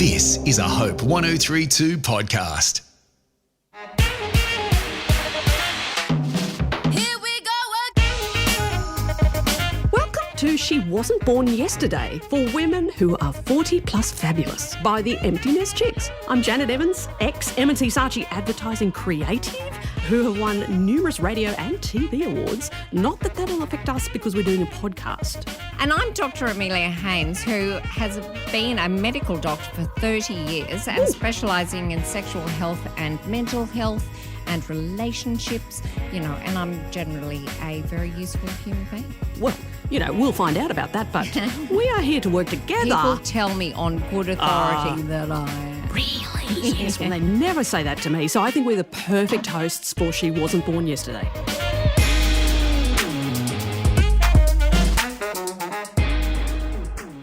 This is a Hope 1032 podcast. To She Wasn't Born Yesterday for women who are 40 plus fabulous by the Empty Nest Chicks. I'm Janet Evans, ex-M&C Saatchi advertising creative, who have won numerous radio and TV awards. Not that that'll affect us because we're doing a podcast. And I'm Dr Amelia Haines, who has been a medical doctor for 30 years and specialising in sexual health and mental health and relationships, and I'm generally a very useful human being. Well, we'll find out about that, but we are here to work together. People tell me on good authority that I am. Really? Yes, well, they never say that to me, so I think we're the perfect hosts for She Wasn't Born Yesterday.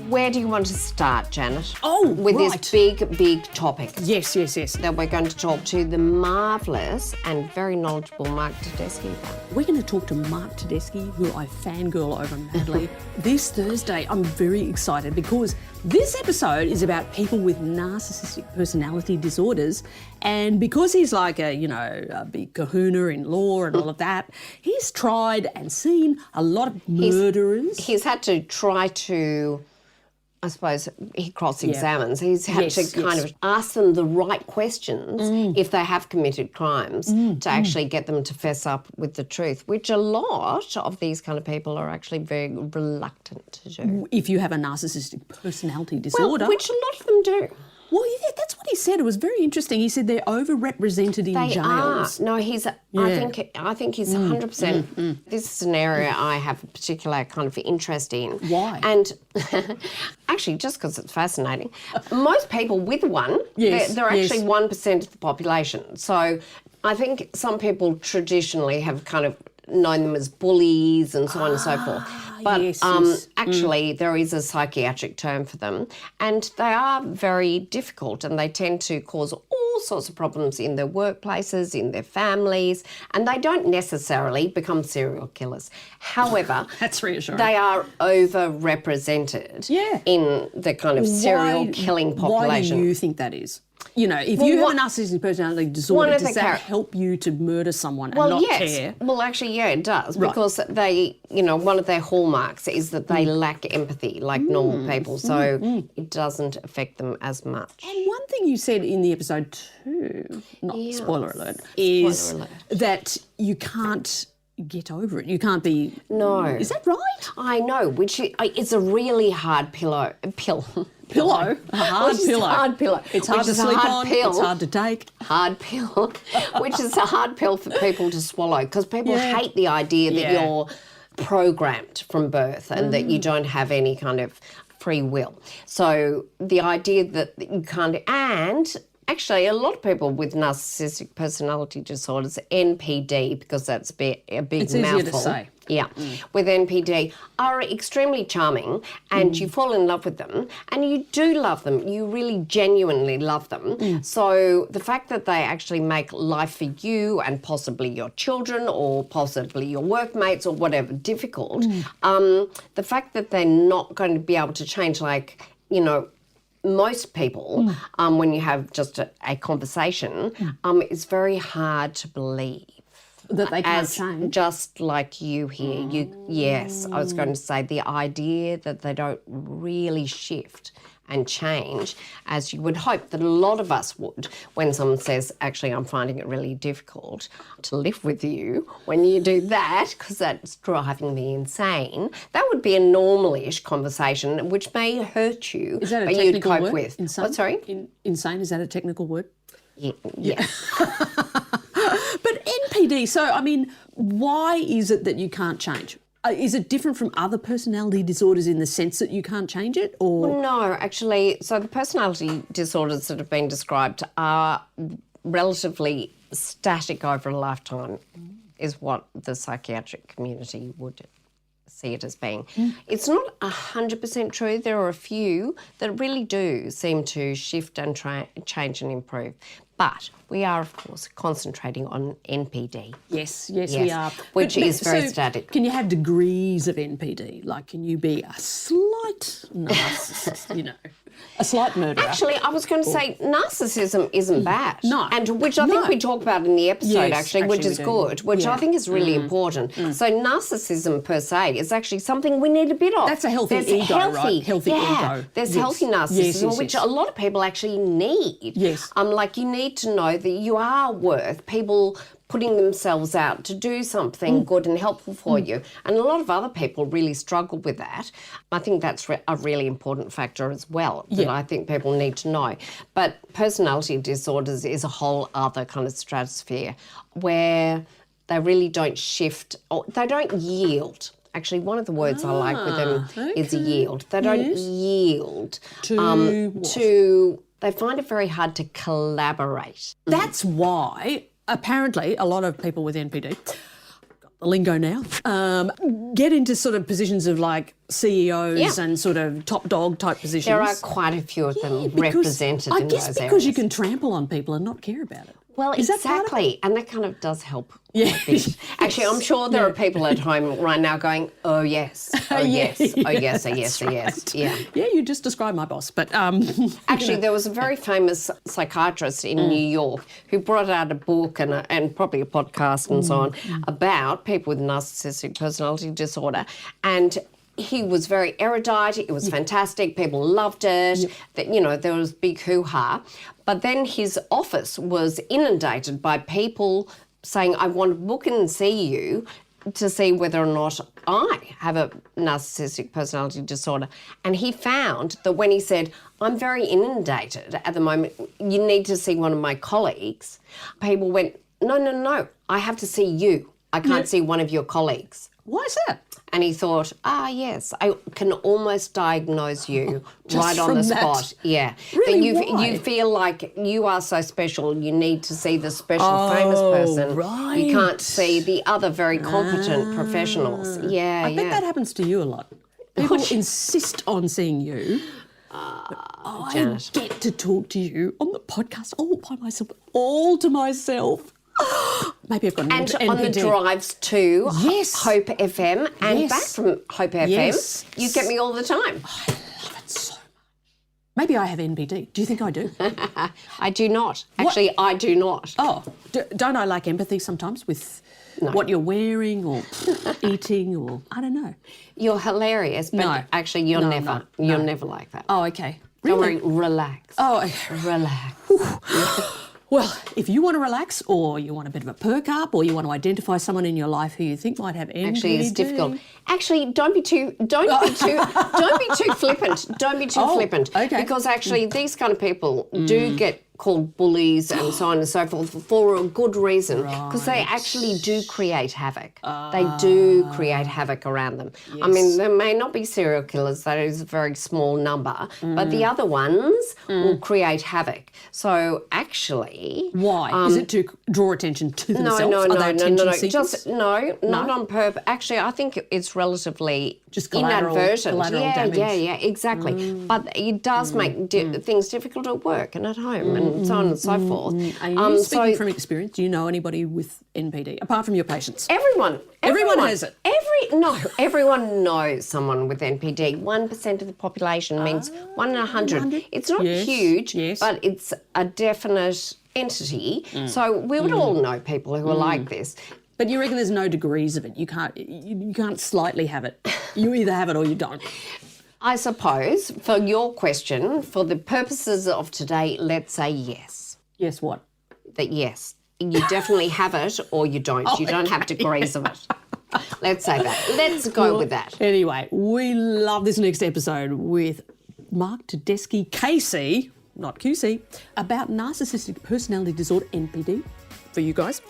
Where do you want to start, Janet? With this big topic. Yes. That we're going to talk to the marvellous and very knowledgeable Mark Tedeschi about. We're going to talk to Mark Tedeschi, who I fangirl over madly. This Thursday, I'm very excited because this episode is about people with narcissistic personality disorders, and because he's like a big kahuna in law and all of that, he's tried and seen a lot of murderers. He's had to try to, I suppose, he cross-examines. He's had to kind of ask them the right questions if they have committed crimes to actually get them to fess up with the truth, which a lot of these kind of people are actually very reluctant to do. If you have a narcissistic personality disorder. Well, which a lot of them do. Well, yeah, that's what he said. It was very interesting. He said they're overrepresented in jails. No, I think he's 100%. This is an area I have a particular kind of interest in. Why? And actually, just because it's fascinating, most people with one, they're actually 1% of the population. So I think some people traditionally have kind of known them as bullies and so on and so forth. But actually there is a psychiatric term for them, and they are very difficult, and they tend to cause all sorts of problems in their workplaces, in their families, and they don't necessarily become serial killers. However, that's reassuring. They are overrepresented in the kind of serial killing population. Why do you think that is? If you have a narcissistic personality disorder, does that help you to murder someone and not care? Well, actually, it does, because they, one of their hallmarks is that they lack empathy like normal people, so it doesn't affect them as much. And one thing you said in the episode too, spoiler alert, is that you can't get over it. You can't be... No. Is that right? I know, which it's a really hard pillow. A hard pillow. It's hard to sleep on. It's hard to take. Hard pill, which is a hard pill for people to swallow, because people hate the idea that you're programmed from birth and that you don't have any kind of free will. So the idea that you can't... And actually, a lot of people with narcissistic personality disorders, NPD, because that's a big mouthful. It's easier to say. Yeah, with NPD, are extremely charming, and you fall in love with them, and you do love them. You really genuinely love them. So the fact that they actually make life for you and possibly your children or possibly your workmates or whatever difficult, the fact that they're not going to be able to change, most people, when you have just a conversation, it's very hard to believe. That they can't change. Just like you here. I was going to say the idea that they don't really shift and change as you would hope that a lot of us would when someone says, actually, I'm finding it really difficult to live with you. When you do that, because that's driving me insane, that would be a normal-ish conversation which may hurt you, is that a but technical you'd cope word? with. Insane? What, sorry? Insane, is that a technical word? Yeah. But NPD, so, why is it that you can't change? Is it different from other personality disorders in the sense that you can't change it, or...? Well, no, actually, so the personality disorders that have been described are relatively static over a lifetime, is what the psychiatric community would see it as being. It's not 100% true. There are a few that really do seem to shift and change and improve. But we are, of course, concentrating on NPD. Yes, we are. Which is very static. Can you have degrees of NPD? Like, can you be a slight narcissist, A slight murderer. Actually, I was going to say narcissism isn't bad. No. And which I think we talk about in the episode, Yes, which is we do. good, which I think is really important. So narcissism per se is actually something we need a bit of. That's a healthy ego, right? Healthy ego. There's Yes. healthy narcissism, Yes, which yes. a lot of people actually need. Yes. Like you need to know that you are worth people putting themselves out to do something good and helpful for you. And a lot of other people really struggle with that. I think that's a really important factor as well that I think people need to know. But personality disorders is a whole other kind of stratosphere where they really don't shift, or they don't yield. Actually, one of the words I like with them is yield. They don't yield to they find it very hard to collaborate. That's why, apparently, a lot of people with NPD, got the lingo now, get into sort of positions of like CEOs and sort of top dog type positions. There are quite a few of them represented I in guess those because areas. you can trample on people and not care about it. Well, Is that part of exactly, and that kind of does help. Yeah. A bit. Actually, I'm sure there are people at home right now going, "Oh yes, oh yes, oh yes, oh yes, oh yes." Yeah. Yeah, you just described my boss, but Actually, there was a very famous psychiatrist in New York who brought out a book and probably a podcast and so on about people with narcissistic personality disorder, and he was very erudite. It was fantastic. People loved it. That there was big hoo-ha. But then his office was inundated by people saying, "I want to book and see you to see whether or not I have a narcissistic personality disorder." And he found that when he said, "I'm very inundated at the moment, you need to see one of my colleagues," people went, No, I have to see you. I can't see one of your colleagues." why is that? And he thought, yes, I can almost diagnose you right on from the that? spot. Yeah. Really? That Why? you feel like you are so special, you need to see the special famous person. right. You can't see the other very competent professionals. Yeah, I bet that happens to you a lot. People insist on seeing you. I Janet. get to talk to you on the podcast all by myself, all to myself. Maybe I've got an And NPD. on the drives to Yes. Hope FM and Yes. back from Hope FM, Yes. you get me all the time. I love it so much. Maybe I have NPD. Do you think I do? I do not. Actually, I do not. Oh, don't I lack empathy sometimes with what you're wearing or eating or I don't know. You're hilarious, but No. actually you're never like that. Oh, okay. Don't Really? worry, relax. Oh, Relax. well, if you want to relax or you want a bit of a perk up or you want to identify someone in your life who you think might have NPD. Actually, it's difficult. Actually, don't be too flippant. Don't be too flippant. Okay. Because actually, these kind of people do get called bullies and so on and so forth for a good reason, because they actually do create havoc. They do create havoc around them. Yes. I mean, there may not be serial killers, that is a very small number, but the other ones will create havoc. So actually... Why? Is it to draw attention to themselves? No. Are they attention seekers? Just not on purpose. Actually, I think it's relatively just collateral inadvertent. damage. Yeah, exactly. But it does make things difficult at work and at home and so on and so forth. Are you speaking from experience? Do you know anybody with NPD apart from your patients? Everyone has it. Everyone knows someone with NPD. 1% of the population means 1 in 100. It's not huge, but it's a definite entity. So we would all know people who are like this. But you reckon there's no degrees of it? You can't slightly have it. You either have it or you don't. I suppose, for your question, for the purposes of today, let's say yes. Yes, what? That yes, you definitely have it or you don't. You don't have degrees of it. Let's say that. Let's go with that. Anyway, we love this next episode with Mark Tedeschi, KC, not QC, about narcissistic personality disorder, NPD, for you guys.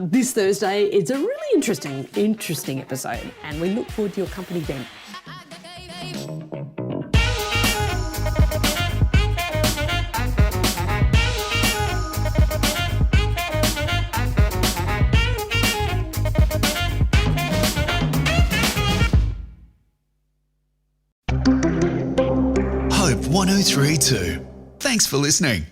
This Thursday, it's a really interesting episode, and we look forward to your company then. Hope 1032. Thanks for listening.